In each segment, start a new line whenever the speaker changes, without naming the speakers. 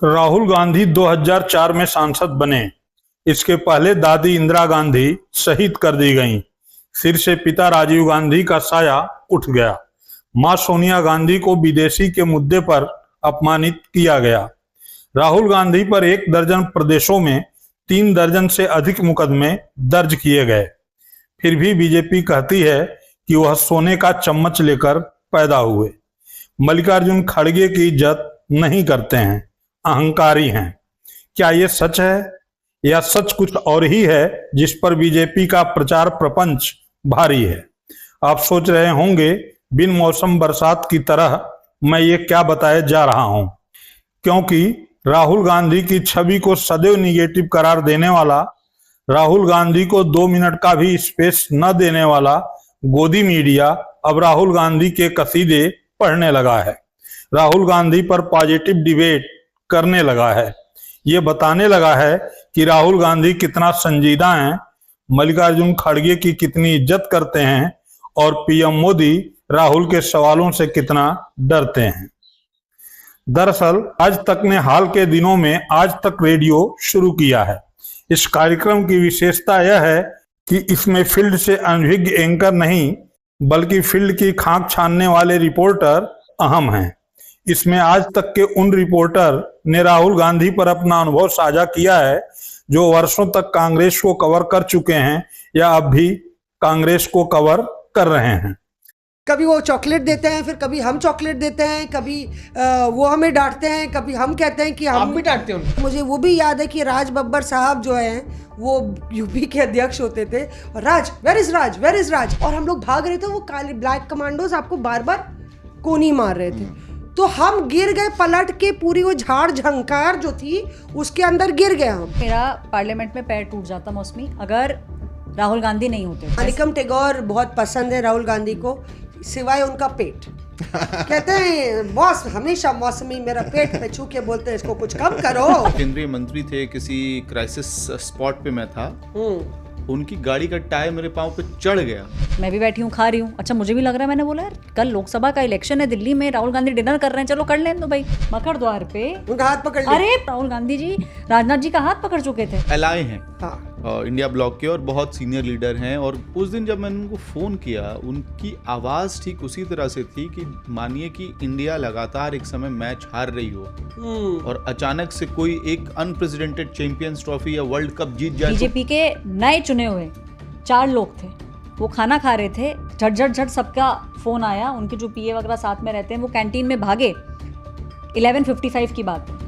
राहुल गांधी 2004 में सांसद बने। इसके पहले दादी इंदिरा गांधी शहीद कर दी गईं। सिर से पिता राजीव गांधी का साया उठ गया। मां सोनिया गांधी को विदेशी के मुद्दे पर अपमानित किया गया। राहुल गांधी पर 1 दर्जन प्रदेशों में 3 दर्जन से अधिक मुकदमे दर्ज किए गए। फिर भी बीजेपी कहती है कि वह सोने का चम्मच लेकर पैदा हुए। मल्लिकार्जुन खड़गे की इज्जत नहीं करते हैं, अहंकारी हैं। क्या ये सच है या सच कुछ और ही है जिस पर बीजेपी का प्रचार प्रपंच भारी है? आप सोच रहे होंगे बिन मौसम बरसात की तरह मैं ये क्या बताए जा रहा हूं, क्योंकि राहुल गांधी की छवि को सदैव निगेटिव करार देने वाला, राहुल गांधी को 2 मिनट का भी स्पेस न देने वाला गोदी मीडिया अब राहुल गांधी के कसीदे पढ़ने लगा है, राहुल गांधी पर पॉजिटिव डिबेट करने लगा है। ये बताने लगा है कि राहुल गांधी कितना संजीदा हैं, मल्लिकार्जुन खड़गे की कितनी इज्जत करते हैं और पीएम मोदी राहुल के सवालों से कितना डरते हैं। दरअसल आज तक ने हाल के दिनों में आज तक रेडियो शुरू किया है। इस कार्यक्रम की विशेषता यह है कि इसमें फील्ड से अनभिज्ञ एंकर नहीं बल्कि फील्ड की खाक छानने वाले रिपोर्टर अहम हैं। इसमें आज तक के उन रिपोर्टर ने राहुल गांधी पर अपना अनुभव साझा किया है जो वर्षों तक कांग्रेस को कवर कर चुके हैं या अब भी कांग्रेस को कवर कर रहे हैं।
कभी वो चॉकलेट देते हैं, फिर कभी हम चॉकलेट देते हैं, कभी वो हमें डांटते हैं, कभी हम कहते हैं कि
आप भी डांटते हो।
मुझे वो भी याद है कि राज बब्बर साहब जो हैं वो यूपी के अध्यक्ष होते थे और Raj where is Raj, where is Raj, और हम लोग भाग रहे थे, वो काले ब्लैक कमांडोज आपको बार बार कोनी मार रहे थे, तो हम गिर गए पलट के, पूरी वो झाड़ झंकार जो थी उसके अंदर गिर गए हम।
मेरा पार्लियामेंट में पैर टूट जाता मौसमी अगर राहुल गांधी नहीं होते।
मानिकम टेगोर बहुत पसंद है राहुल गांधी को, सिवाय उनका पेट। कहते हैं बॉस हमेशा मौसमी मेरा पेट पे छू के बोलते हैं इसको कुछ कम करो।
केंद्रीय मंत्री थे, किसी क्राइसिस स्पॉट पे मैं था, उनकी गाड़ी का टायर मेरे पाँव पे चढ़ गया।
मैं भी बैठी हूँ, खा रही हूँ। अच्छा मुझे भी लग रहा है, मैंने बोला यार कल लोकसभा का इलेक्शन है दिल्ली में, राहुल गांधी डिनर कर रहे हैं, चलो कर लें तो भाई। मकर द्वार पे
उनका हाथ पकड़ लिया।
अरे राहुल गांधी जी राजनाथ जी का हाथ पकड़ चुके थे।
एलआई हैं
हाँ।
इंडिया ब्लॉक के और बहुत सीनियर लीडर हैं। और उस दिन जब मैंने उनको फ़ोन किया, उनकी आवाज़ ठीक उसी तरह से थी कि मानिए कि इंडिया लगातार एक समय मैच हार रही हो और अचानक से कोई एक अनप्रेसिडेंटेड चैंपियंस ट्रॉफी या वर्ल्ड कप जीत जाए।
बीजेपी के नए चुने हुए 4 लोग थे, वो खाना खा रहे थे, झट सबका फोन आया, उनके जो पीए वगैरह साथ में रहते हैं वो कैंटीन में भागे। 11:55 की बात है,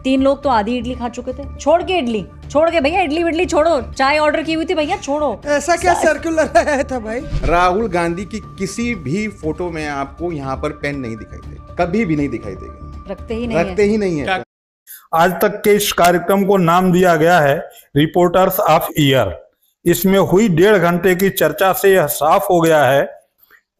3 लोग तो आधी इडली खा चुके थे, छोड़ के भैया इडली छोड़ो, चाय ऑर्डर की हुई थी भैया छोड़ो।
ऐसा क्या सर्कुलर आया था भाई?
राहुल गांधी की किसी भी फोटो में आपको यहाँ पर पेन नहीं दिखाई देगा, कभी भी नहीं दिखाई देगा,
रखते ही नहीं है।
आज तक के इस कार्यक्रम को नाम दिया गया है रिपोर्टर्स ऑफ ईयर। इसमें हुई 1.5 घंटे की चर्चा से यह साफ हो गया है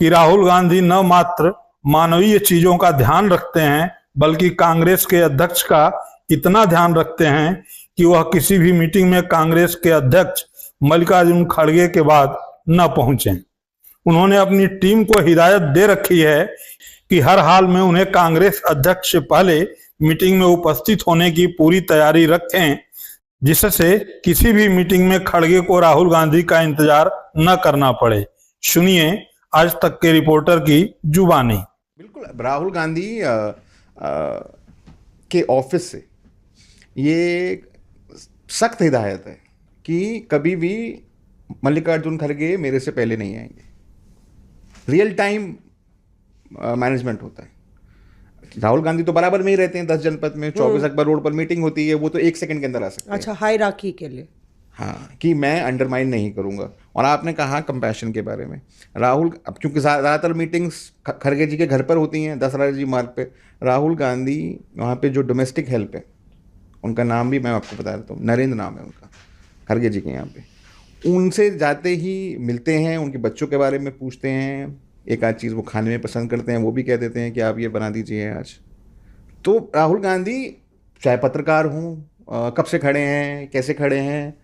कि राहुल गांधी न मात्र मानवीय चीजों का ध्यान रखते हैं बल्कि कांग्रेस के अध्यक्ष का इतना ध्यान रखते हैं कि वह किसी भी मीटिंग में कांग्रेस के अध्यक्ष मल्लिकार्जुन खड़गे के बाद न पहुंचे। उन्होंने अपनी टीम को हिदायत दे रखी है कि हर हाल में उन्हें कांग्रेस अध्यक्ष से पहले मीटिंग में उपस्थित होने की पूरी तैयारी रखें, जिससे किसी भी मीटिंग में खड़गे को राहुल गांधी का इंतजार न करना पड़े। सुनिए आज तक के रिपोर्टर की जुबानी।
बिल्कुल, राहुल गांधी के ऑफिस से ये सख्त हिदायत है कि कभी भी मल्लिकार्जुन खड़गे मेरे से पहले नहीं आएंगे। रियल टाइम मैनेजमेंट होता है। राहुल गांधी तो बराबर में ही रहते हैं 10 जनपद में, 24 अकबर रोड पर मीटिंग होती है, वो तो 1 सेकंड के अंदर आ सकते हैं।
अच्छा, हायरार्की के लिए।
हाँ, कि मैं अंडरमाइन नहीं करूंगा। और आपने कहा कंपैशन के बारे में, राहुल अब क्योंकि ज़्यादातर मीटिंग्स खड़गे जी के घर पर होती हैं, दशहरा जी मार्ग पे, राहुल गांधी वहाँ पे जो डोमेस्टिक हेल्प है, उनका नाम भी मैं आपको बता देता हूँ, नरेंद्र नाम है उनका, खड़गे जी के यहाँ पे, उनसे जाते ही मिलते हैं, उनके बच्चों के बारे में पूछते हैं, एक आध चीज़ वो खाने में पसंद करते हैं वो भी कह देते हैं कि आप ये बना दीजिए आज। तो राहुल गांधी चाहे पत्रकार हों, कब से खड़े हैं, कैसे खड़े हैं,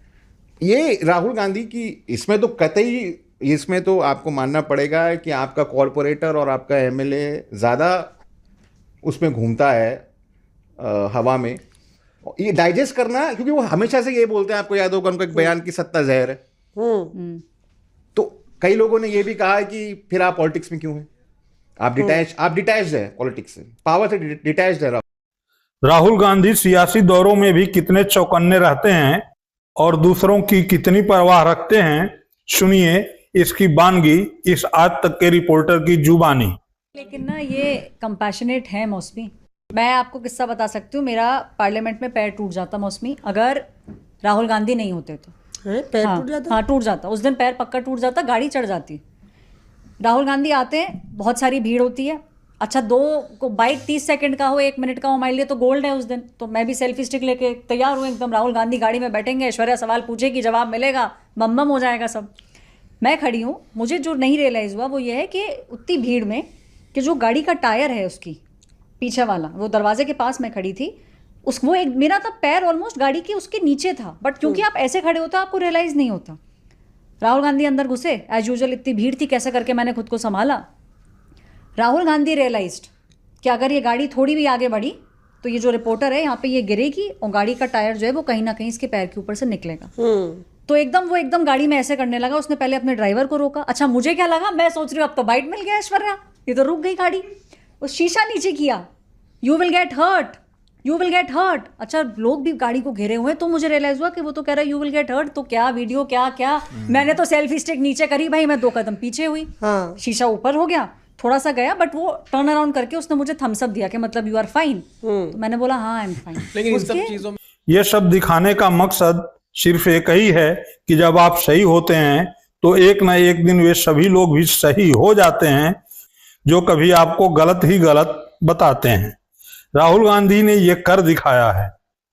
ये राहुल गांधी की इसमें तो कतई, इसमें तो आपको मानना पड़ेगा कि आपका कॉरपोरेटर और आपका एमएलए ज़्यादा उसमें घूमता है हवा में। ये डाइजेस्ट करना, क्योंकि वो हमेशा से ये बोलते हैं, आपको याद होगा उनका एक बयान की सत्ता जहर है। तो कई लोगों ने ये भी कहा है कि फिर आप पॉलिटिक्स में क्यों हैं, आप डिटैच्ड है पॉलिटिक्स से, पावर से डिटैच्ड है।
राहुल गांधी सियासी दौरों में भी कितने चौकन्ने रहते हैं और दूसरों की कितनी परवाह रखते हैं, सुनिए इसकी बानगी इस आज तक के रिपोर्टर की जुबानी।
लेकिन ना ये कंपैशनेट है मौसमी। मैं आपको किस्सा बता सकती हूँ, मेरा पार्लियामेंट में पैर टूट जाता मौसमी अगर राहुल गांधी नहीं होते तो।
पैर टूट जाता?
हाँ टूट जाता, उस दिन पैर पक्का टूट जाता, गाड़ी चढ़ जाती। राहुल गांधी आते हैं, बहुत सारी भीड़ होती है, अच्छा दो को बाइक 30 सेकंड का हो, 1 मिनट का हो, हमारे लिए तो गोल्ड है उस दिन। तो मैं भी सेल्फी स्टिक लेके तैयार हूँ एकदम, राहुल गांधी गाड़ी में बैठेंगे, ऐश्वर्या सवाल पूछेगी, जवाब मिलेगा, बम बम हो जाएगा सब। मैं खड़ी हूँ, मुझे जो नहीं रियलाइज़ हुआ वो ये है कि उतनी भीड़ में कि जो गाड़ी का टायर है उसकी पीछे वाला, वो दरवाजे के पास मैं खड़ी थी, वो एक मेरा था पैर ऑलमोस्ट गाड़ी के उसके नीचे था, बट क्योंकि आप ऐसे खड़े होते आपको रियलाइज़ नहीं होता। राहुल गांधी अंदर घुसे, एज यूजुअल इतनी भीड़ थी, कैसे करके मैंने खुद को संभाला। राहुल गांधी रियलाइज्ड कि अगर ये गाड़ी थोड़ी भी आगे बढ़ी तो ये जो रिपोर्टर है यहाँ पे ये गिरेगी और गाड़ी का टायर जो है वो कहीं ना कहीं इसके पैर के ऊपर से निकलेगा। तो एकदम गाड़ी में ऐसे करने लगा। उसने पहले अपने ड्राइवर को रोका, अच्छा मुझे क्या लगा, मैं सोच रही हूँ अब तो बाइट मिल गया ऐश्वर्या, ये तो रुक गई गाड़ी। उस शीशा नीचे किया, you will get hurt, you will get hurt. अच्छा लोग भी गाड़ी को घेरे हुए हैं, तो मुझे रियलाइज हुआ कि वो तो कह रहा है यू विल गेट हर्ट, तो क्या वीडियो क्या मैंने तो सेल्फी स्टिक नीचे करी भाई, मैं 2 कदम पीछे हुई, शीशा ऊपर हो गया, थोड़ा सा गया, बट वो टर्न अराउंड करके उसने मुझे थम्स अप दिया कि मतलब यू आर फाइन। तो मैंने बोला हाँ आई एम फाइन।
लेकिन इन सब चीजों में
ये सब दिखाने का मकसद सिर्फ एक ही है कि जब आप सही होते हैं तो एक न एक दिन वे सभी लोग भी सही हो जाते हैं जो कभी आपको गलत ही गलत बताते हैं। राहुल गांधी ने ये कर दिखाया है।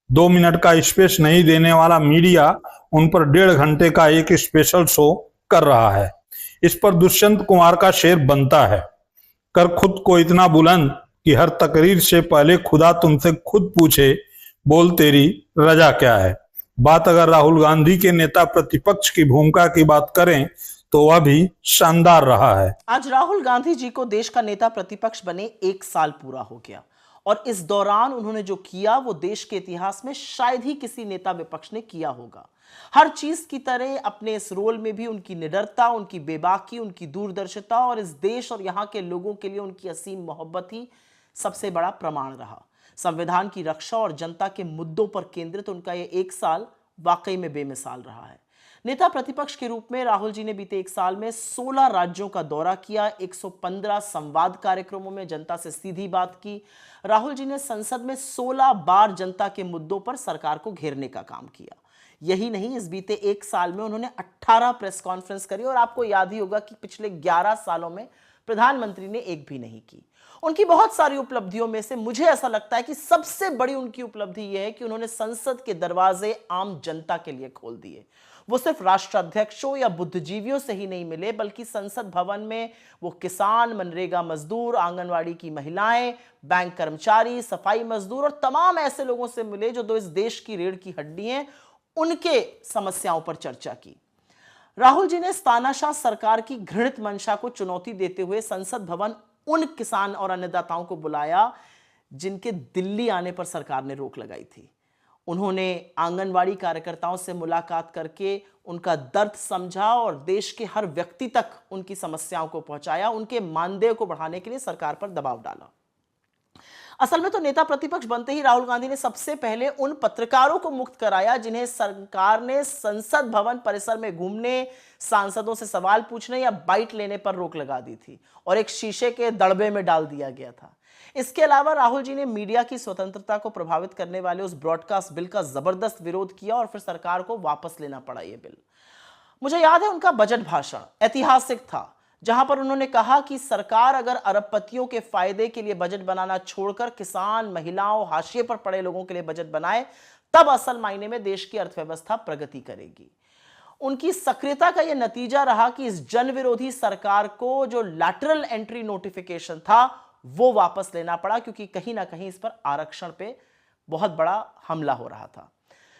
2 मिनट का स्पेस नहीं देने वाला मीडिया उन पर 1.5 घंटे का एक स्पेशल शो कर रहा है। इस पर दुष्यंत कुमार का शेर बनता है, कर खुद को इतना बुलंद कि हर तकरीर से पहले खुदा तुमसे खुद पूछे, बोल तेरी रजा क्या है। बात अगर राहुल गांधी के नेता प्रतिपक्ष की भूमिका की बात करें तो वह भी शानदार रहा है।
आज राहुल गांधी जी को देश का नेता प्रतिपक्ष बने 1 साल पूरा हो गया और इस दौरान उन्होंने जो किया वो देश के इतिहास में शायद ही किसी नेता विपक्ष ने किया होगा। हर चीज की तरह अपने इस रोल में भी उनकी निडरता, उनकी बेबाकी, उनकी दूरदर्शिता और इस देश और यहाँ के लोगों के लिए उनकी असीम मोहब्बत ही सबसे बड़ा प्रमाण रहा। संविधान की रक्षा और जनता के मुद्दों पर केंद्रित उनका ये 1 साल वाकई में बेमिसाल रहा है। नेता प्रतिपक्ष के रूप में राहुल जी ने बीते 1 साल में 16 राज्यों का दौरा किया, 115 संवाद कार्यक्रमों में जनता से सीधी बात की। राहुल जी ने संसद में 16 बार जनता के मुद्दों पर सरकार को घेरने का काम किया। यही नहीं, इस बीते 1 साल में उन्होंने 18 प्रेस कॉन्फ्रेंस करी और आपको याद ही होगा कि पिछले 11 सालों में प्रधानमंत्री ने एक भी नहीं की। उनकी बहुत सारी उपलब्धियों में से मुझे ऐसा लगता है कि सबसे बड़ी उनकी उपलब्धि यह है कि उन्होंने संसद के दरवाजे आम जनता के लिए खोल दिए। वो सिर्फ राष्ट्राध्यक्षों या बुद्धिजीवियों से ही नहीं मिले, बल्कि संसद भवन में वो किसान, मनरेगा मजदूर, आंगनवाड़ी की महिलाएं, बैंक कर्मचारी, सफाई मजदूर और तमाम ऐसे लोगों से मिले जो इस देश की रीढ़ की हड्डी हैं, उनके समस्याओं पर चर्चा की। राहुल जी ने तानाशाह सरकार की घृणित मंशा को चुनौती देते हुए संसद भवन उन किसान और अन्नदाताओं को बुलाया जिनके दिल्ली आने पर सरकार ने रोक लगाई थी। उन्होंने आंगनवाड़ी कार्यकर्ताओं से मुलाकात करके उनका दर्द समझा और देश के हर व्यक्ति तक उनकी समस्याओं को पहुंचाया। उनके मानदेय को बढ़ाने के लिए सरकार पर दबाव डाला। असल में तो नेता प्रतिपक्ष बनते ही राहुल गांधी ने सबसे पहले उन पत्रकारों को मुक्त कराया जिन्हें सरकार ने संसद भवन परिसर में घूमने, सांसदों से सवाल पूछने या बाइट लेने पर रोक लगा दी थी और एक शीशे के दड़बे में डाल दिया गया था। इसके अलावा राहुल जी ने मीडिया की स्वतंत्रता को प्रभावित करने वाले उस ब्रॉडकास्ट बिल का जबरदस्त विरोध किया और फिर सरकार को वापस लेना पड़ा यह बिल। मुझे याद है उनका बजट भाषण ऐतिहासिक था, जहां पर उन्होंने कहा कि सरकार अगर अरबपतियों के फायदे के लिए बजट बनाना छोड़कर किसान, महिलाओं, हाशिए पर पड़े लोगों के लिए बजट बनाए, तब असल मायने में देश की अर्थव्यवस्था प्रगति करेगी। उनकी सक्रियता का यह नतीजा रहा कि इस जन विरोधी सरकार को जो लैटरल एंट्री नोटिफिकेशन था वो वापस लेना पड़ा, क्योंकि कहीं ना कहीं इस पर आरक्षण पे बहुत बड़ा हमला हो रहा था।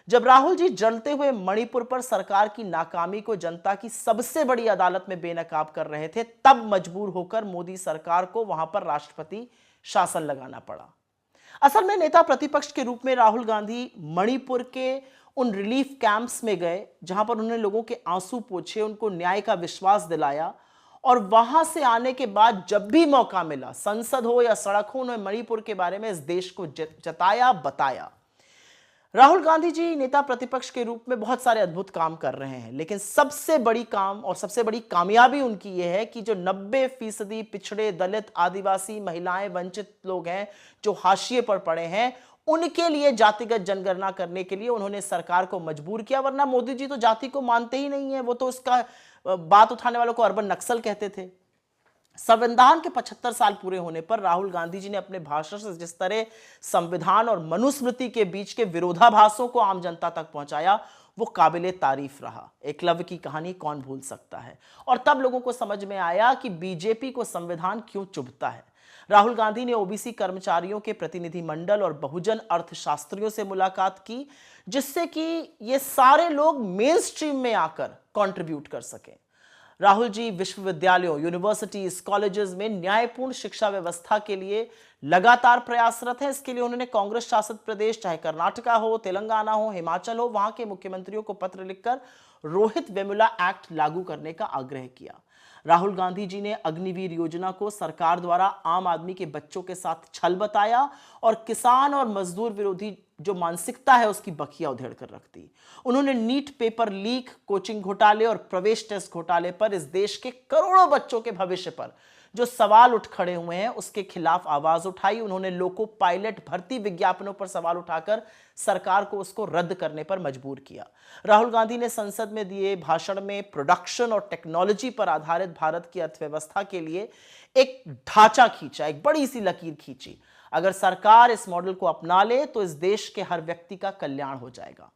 जब राहुल जी जलते हुए मणिपुर पर सरकार की नाकामी को जनता की सबसे बड़ी अदालत में बेनकाब कर रहे थे, तब मजबूर होकर मोदी सरकार को वहां पर राष्ट्रपति शासन लगाना पड़ा। असल में नेता प्रतिपक्ष के रूप में राहुल गांधी मणिपुर के उन रिलीफ कैंप्स में गए जहां पर उन्होंने लोगों के आंसू पोंछे, उनको न्याय का विश्वास दिलाया, और वहां से आने के बाद जब भी मौका मिला, संसद हो या सड़क हो, उन्होंने मणिपुर के बारे में इस देश को जताया, बताया। राहुल गांधी जी नेता प्रतिपक्ष के रूप में बहुत सारे अद्भुत काम कर रहे हैं, लेकिन सबसे बड़ी काम और सबसे बड़ी कामयाबी उनकी यह है कि जो 90% पिछड़े, दलित, आदिवासी, महिलाएं, वंचित लोग हैं जो हाशिए पर पड़े हैं, उनके लिए जातिगत जनगणना करने के लिए उन्होंने सरकार को मजबूर किया। वरना मोदी जी तो जाति को मानते ही नहीं है, वो तो इसका बात उठाने वालों को अर्बन नक्सल कहते थे। संविधान के 75 साल पूरे होने पर राहुल गांधी जी ने अपने भाषण से जिस तरह संविधान और मनुस्मृति के बीच के विरोधाभासों को आम जनता तक पहुंचाया, वो काबिले तारीफ रहा। एकलव्य की कहानी कौन भूल सकता है। और तब लोगों को समझ में आया कि बीजेपी को संविधान क्यों चुभता है। राहुल गांधी ने ओबीसी कर्मचारियों के प्रतिनिधि मंडल और बहुजन अर्थशास्त्रियों से मुलाकात की, जिससे कि ये सारे लोग मेन स्ट्रीम में आकर कंट्रीब्यूट कर सकें। राहुल जी विश्वविद्यालयों, यूनिवर्सिटीज, कॉलेजेस में न्यायपूर्ण शिक्षा व्यवस्था के लिए लगातार प्रयासरत हैं। इसके लिए उन्होंने कांग्रेस शासित प्रदेश, चाहे कर्नाटका हो, तेलंगाना हो, हिमाचल हो, वहां के मुख्यमंत्रियों को पत्र लिखकर रोहित वेमुला एक्ट लागू करने का आग्रह किया। राहुल गांधी जी ने अग्निवीर योजना को सरकार द्वारा आम आदमी के बच्चों के साथ छल बताया और किसान और मजदूर विरोधी जो मानसिकता है उसकी बखिया उधेड़ कर रख दी। उन्होंने नीट पेपर लीक, कोचिंग घोटाले और प्रवेश टेस्ट घोटाले पर, इस देश के करोड़ों बच्चों के भविष्य पर जो सवाल उठ खड़े हुए हैं, उसके खिलाफ आवाज उठाई। उन्होंने लोको पायलट भर्ती विज्ञापनों पर सवाल उठाकर सरकार को उसको रद्द करने पर मजबूर किया। राहुल गांधी ने संसद में दिए भाषण में प्रोडक्शन और टेक्नोलॉजी पर आधारित भारत की अर्थव्यवस्था के लिए एक ढांचा खींचा, एक बड़ी सी लकीर खींची। अगर सरकार इस मॉडल को अपना ले तो इस देश के हर व्यक्ति का कल्याण हो जाएगा।